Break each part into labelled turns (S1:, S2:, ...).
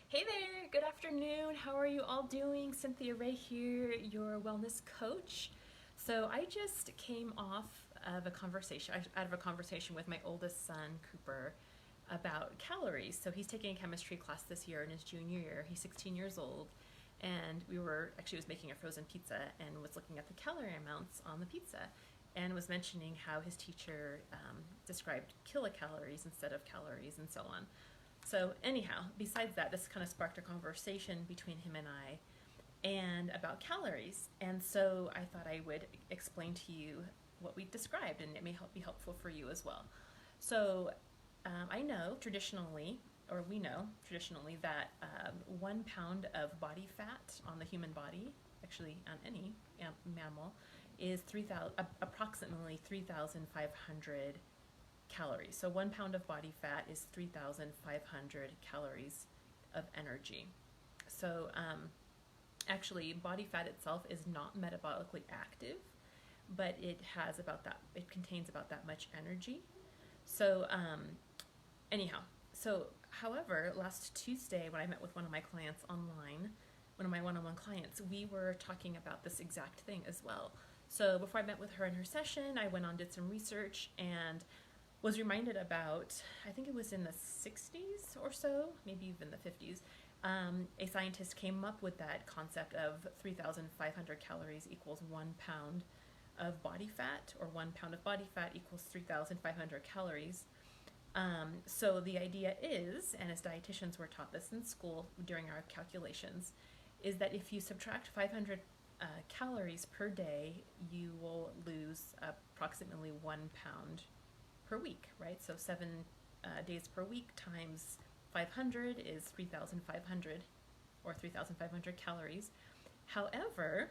S1: Hey there, good afternoon. How are you all doing? Cynthia Ray here, your wellness coach. So I just came out of a conversation with my oldest son, Cooper, about calories. So he's taking a chemistry class this year in his junior year. He's 16 years old, and was making a frozen pizza and was looking at the calorie amounts on the pizza, and was mentioning how his teacher described kilocalories instead of calories and so on. So anyhow, besides that, this kind of sparked a conversation between him and I and about calories. And so I thought I would explain to you what we described, and it may be helpful for you as well. So I know traditionally, or we know traditionally, that 1 pound of body fat on the human body, actually on any mammal, is approximately 3,500 calories. So 1 pound of body fat is 3,500 calories of energy. So actually, body fat itself is not metabolically active, but it contains about that much energy. So anyhow, however, last Tuesday when I met with one of my clients online, one of my one-on-one clients, we were talking about this exact thing as well. So before I met with her in her session, I went on, did some research, and was reminded about, I think it was in the 60s or so, maybe even the 50s, a scientist came up with that concept of 3,500 calories equals 1 pound of body fat, or 1 pound of body fat equals 3,500 calories. So the idea is, and as dietitians were taught this in school during our calculations, is that if you subtract 500 calories per day, you will lose approximately 1 pound per week, right? So 7 days per week times 500 is 3,500, or 3,500 calories. However,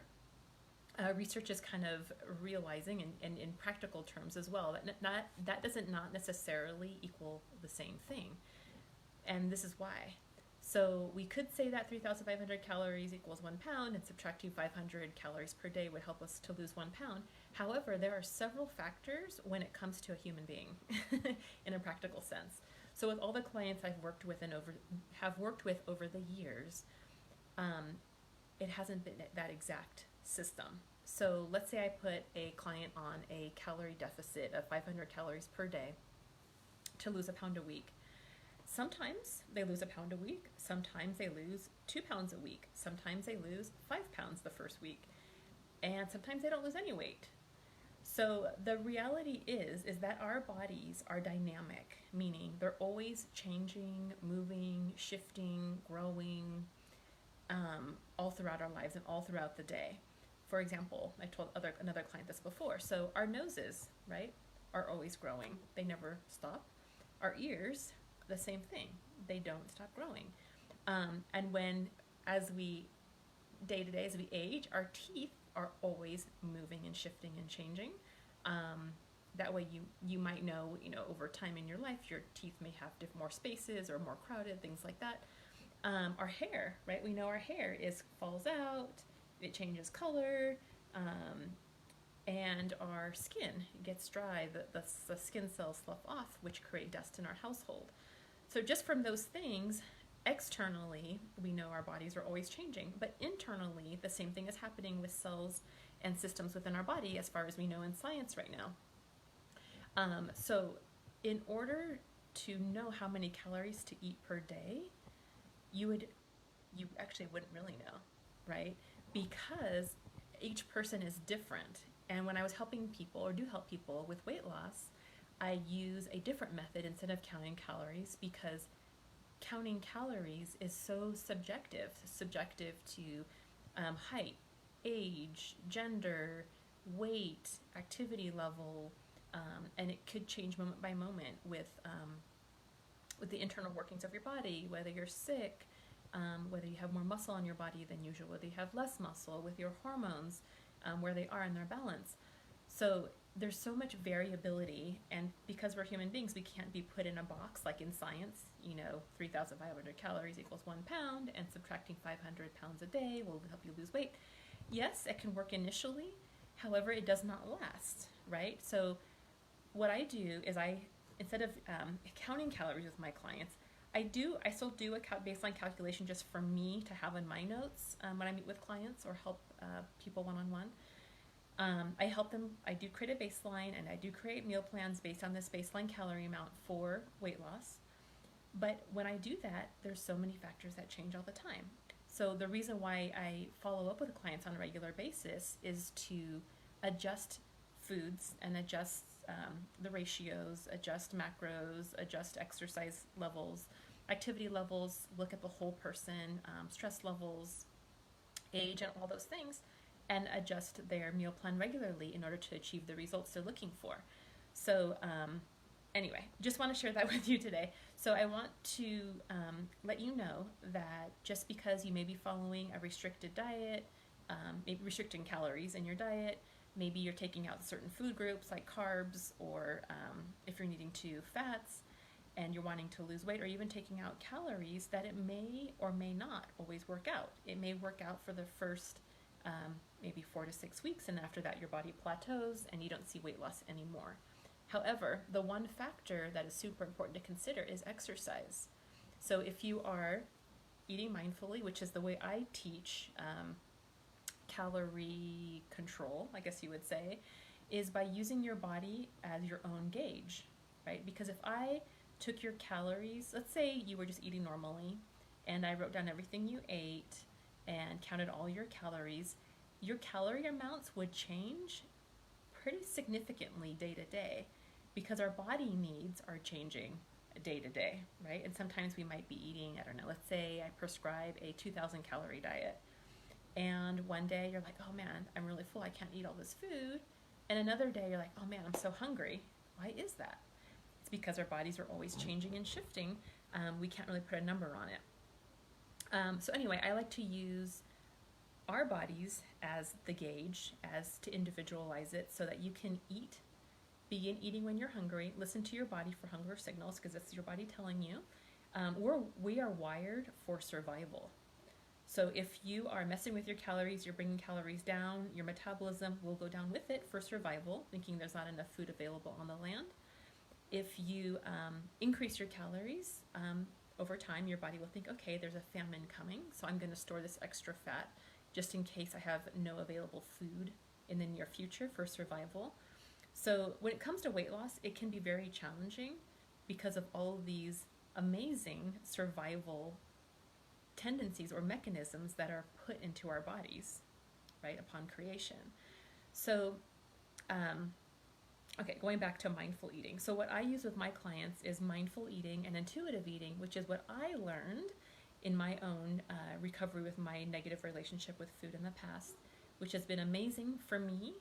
S1: research is kind of realizing, and in practical terms as well, that doesn't not necessarily equal the same thing. And this is why. So we could say that 3,500 calories equals 1 pound, and subtracting 500 calories per day would help us to lose 1 pound. However, there are several factors when it comes to a human being in a practical sense. So with all the clients I've worked with over the years, it hasn't been that exact system. So let's say I put a client on a calorie deficit of 500 calories per day to lose a pound a week. Sometimes they lose a pound a week, sometimes they lose 2 pounds a week, sometimes they lose 5 pounds the first week, and sometimes they don't lose any weight. So the reality is that our bodies are dynamic, meaning they're always changing, moving, shifting, growing, all throughout our lives and all throughout the day. For example, I told another client this before. So our noses, right, are always growing. They never stop. Our ears, the same thing. They don't stop growing. And as we, day to day, as we age, our teeth are always moving and shifting and changing. That way you might know, over time in your life, your teeth may have more spaces or more crowded, things like that. Our hair, right? We know our hair falls out, it changes color, and our skin gets dry. The skin cells slough off, which create dust in our household. So just from those things, externally, we know our bodies are always changing, but internally, the same thing is happening with cells and systems within our body, as far as we know in science right now. So in order to know how many calories to eat per day, you actually wouldn't really know, right? Because each person is different. And when I was helping people, or do help people with weight loss, I use a different method instead of counting calories, because counting calories is so subjective to height, age, gender, weight, activity level, and it could change moment by moment with the internal workings of your body, whether you're sick, whether you have more muscle on your body than usual, whether you have less muscle, with your hormones, where they are in their balance. So there's so much variability, and because we're human beings, we can't be put in a box like in science, 3,500 calories equals 1 pound, and subtracting 500 pounds a day will help you lose weight. Yes, it can work initially, however, it does not last, right? So what I do is instead of counting calories with my clients, I still do a baseline calculation just for me to have in my notes when I meet with clients or help people one-on-one. I help them, I do create a baseline and I do create meal plans based on this baseline calorie amount for weight loss. But when I do that, there's so many factors that change all the time. So the reason why I follow up with clients on a regular basis is to adjust foods and adjust the ratios, adjust macros, adjust exercise levels, activity levels, look at the whole person, stress levels, age, and all those things, and adjust their meal plan regularly in order to achieve the results they're looking for. So anyway, just want to share that with you today. So I want to let you know that just because you may be following a restricted diet, maybe restricting calories in your diet, maybe you're taking out certain food groups like carbs, or if you're needing to fats and you're wanting to lose weight, or even taking out calories, that it may or may not always work out. It may work out for the first maybe 4 to 6 weeks, and after that your body plateaus and you don't see weight loss anymore. However, the one factor that is super important to consider is exercise. So if you are eating mindfully, which is the way I teach calorie control, I guess you would say, is by using your body as your own gauge, right? Because if I took your calories, let's say you were just eating normally, and I wrote down everything you ate and counted all your calorie amounts would change pretty significantly day to day, because our body needs are changing day to day, right? And sometimes we might be eating, I don't know, let's say I prescribe a 2,000 calorie diet, and one day you're like, oh man, I'm really full, I can't eat all this food. And another day you're like, oh man, I'm so hungry. Why is that? It's because our bodies are always changing and shifting. We can't really put a number on it. So anyway, I like to use our bodies as the gauge, as to individualize it so that you can begin eating when you're hungry, listen to your body for hunger signals, because that's your body telling you. We are wired for survival. So if you are messing with your calories, you're bringing calories down, your metabolism will go down with it for survival, thinking there's not enough food available on the land. If you increase your calories, over time your body will think, okay, there's a famine coming, so I'm going to store this extra fat just in case I have no available food in the near future for survival. So when it comes to weight loss, it can be very challenging because of all of these amazing survival tendencies or mechanisms that are put into our bodies, right, upon creation. So, okay, going back to mindful eating. So what I use with my clients is mindful eating and intuitive eating, which is what I learned in my own recovery with my negative relationship with food in the past, which has been amazing for me.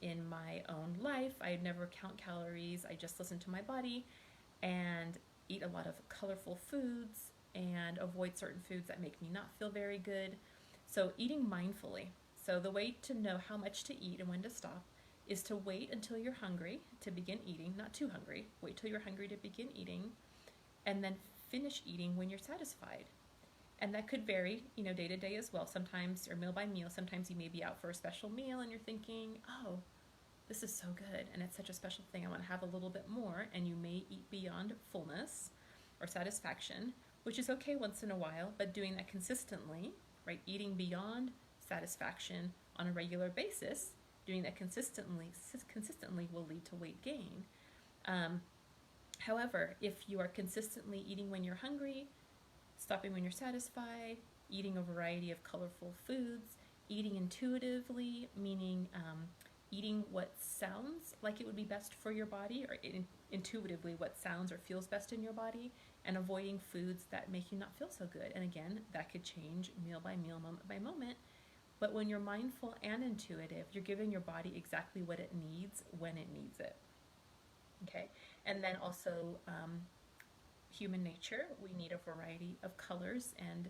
S1: In my own life, I never count calories. I just listen to my body and eat a lot of colorful foods and avoid certain foods that make me not feel very good. So eating mindfully. So the way to know how much to eat and when to stop is to wait until you're hungry to begin eating, not too hungry. Wait till you're hungry to begin eating, and then finish eating when you're satisfied. And that could vary, day to day as well. Sometimes, or meal by meal, sometimes you may be out for a special meal and you're thinking, oh, this is so good and it's such a special thing, I want to have a little bit more, and you may eat beyond fullness or satisfaction, which is okay once in a while, but doing that consistently, right, eating beyond satisfaction on a regular basis, doing that consistently will lead to weight gain. However, if you are consistently eating when you're hungry, stopping when you're satisfied, eating a variety of colorful foods, eating intuitively, meaning eating what sounds like it would be best for your body, or intuitively what sounds or feels best in your body, and avoiding foods that make you not feel so good. And again, that could change meal by meal, moment by moment. But when you're mindful and intuitive, you're giving your body exactly what it needs when it needs it. Okay? And then also, human nature, we need a variety of colors and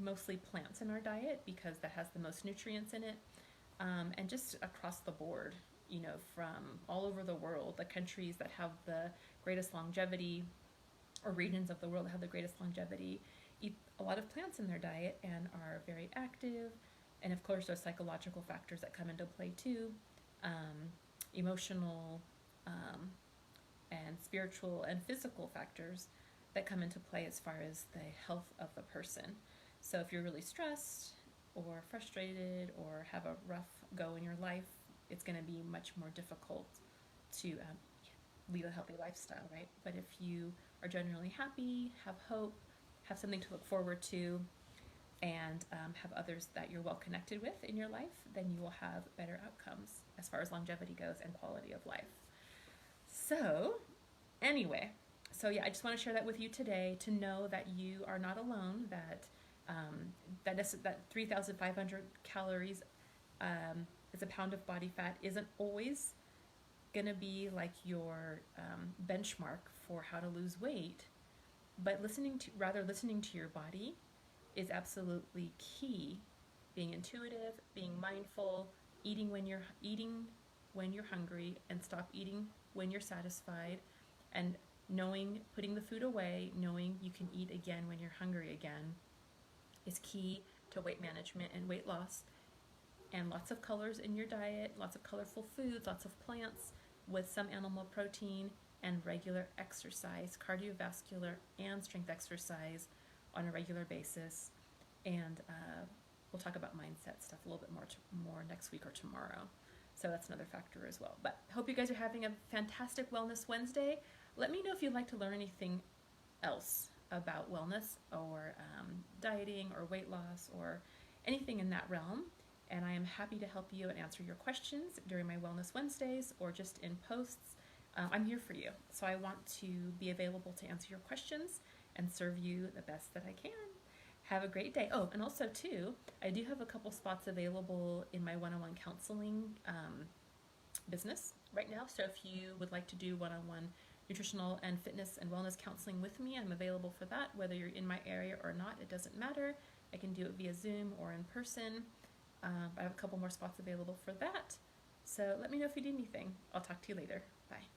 S1: mostly plants in our diet because that has the most nutrients in it. And just across the board, from all over the world, the countries that have the greatest longevity, or regions of the world that have the greatest longevity, eat a lot of plants in their diet and are very active. And of course, there's psychological factors that come into play too, emotional and spiritual and physical factors that come into play as far as the health of the person. So if you're really stressed or frustrated or have a rough go in your life, it's going to be much more difficult to lead a healthy lifestyle, right? But if you are generally happy, have hope, have something to look forward to, and have others that you're well connected with in your life, then you will have better outcomes as far as longevity goes and quality of life. So, anyway, yeah, I just want to share that with you today, to know that you are not alone, that that 3,500 calories as a pound of body fat isn't always going to be like your benchmark for how to lose weight, but listening to your body is absolutely key. Being intuitive, being mindful, eating when you're hungry, and stop eating when you're satisfied, and putting the food away, knowing you can eat again when you're hungry again, is key to weight management and weight loss. And lots of colors in your diet, lots of colorful foods, lots of plants with some animal protein, and regular exercise, cardiovascular and strength exercise on a regular basis. And we'll talk about mindset stuff a little bit more next week or tomorrow. So that's another factor as well. But I hope you guys are having a fantastic Wellness Wednesday. Let me know if you'd like to learn anything else about wellness or dieting or weight loss or anything in that realm. And I am happy to help you and answer your questions during my Wellness Wednesdays or just in posts. I'm here for you. So I want to be available to answer your questions and serve you the best that I can. Have a great day. Oh, and also too, I do have a couple spots available in my one-on-one counseling business right now. So if you would like to do one-on-one nutritional and fitness and wellness counseling with me, I'm available for that. Whether you're in my area or not, it doesn't matter. I can do it via Zoom or in person. I have a couple more spots available for that. So let me know if you need anything. I'll talk to you later. Bye.